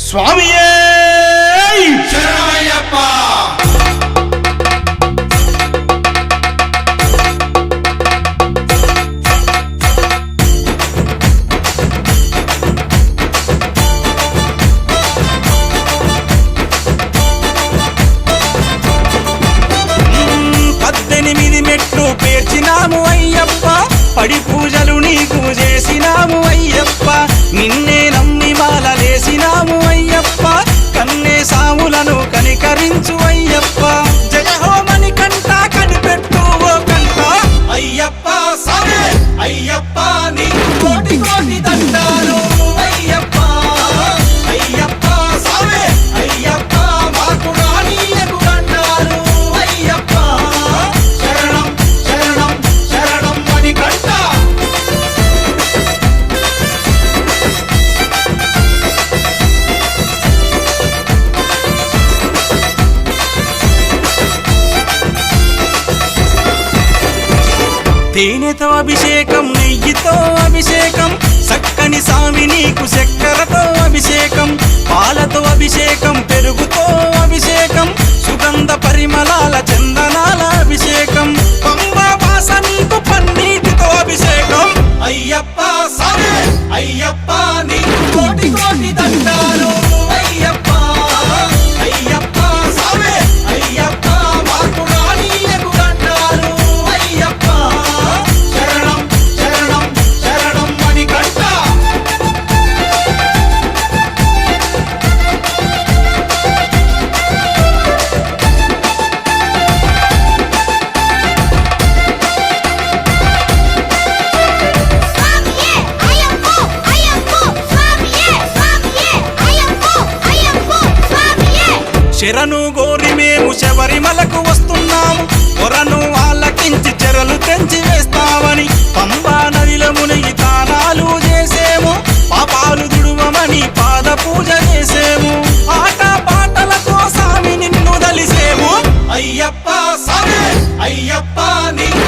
స్వామియే శరణమయ్యప్ప. మెట్లు పేర్చినాము అయ్యప్ప, పడి పూజలు నీకు చేసినాము అయ్యప్ప, నిన్నే నమ్మి మాలలేసినాము అయ్యప్ప, కన్నే సాములను కనికరించు అయ్యప్ప. జయ హోమని కంట కనిపెట్టు ఓ కంట అయ్యప్ప సామే అయ్యప్ప, నీకు కోటి కోటి దండాలు అయ్యప్ప. అయ్యప్ప సామే అయ్యప్ప, మాకు రానీయకు దండాలు అయ్యప్ప. తేనెతో అభిషేకం, నెయ్యితో అభిషేకం, చక్కని సామి నీకు చక్కెరతో అభిషేకం, పాలతో అభిషేకం, పెరుగుతో అభిషేకం, సుగంధ పరిమళాల చందనాల అభిషేకం, పంబా వాస నీకు పన్నీటితో అభిషేకం. అయ్యప్ప సామే అయ్యప్ప, నీకు కోటి కోటి దండాలు అయ్యప్ప. అయ్యప్ప సామే అయ్యప్ప, మాకు రానీయకు దండాలు అయ్యప్ప. శరణు గోరి మేము శబరిమలకు వస్తున్నాము, కొరను ఆలకించి చెరలు తెంచి వేస్తామని పంబా నదిలో మునిగి తానాలు చేసేము, పాపాలు దుడువమని పాద పూజ చేసేము, ఆట పాటలతో సామి నిన్ను దలిసేము. అయ్యప్ప సామే అయ్యప్ప, నీకు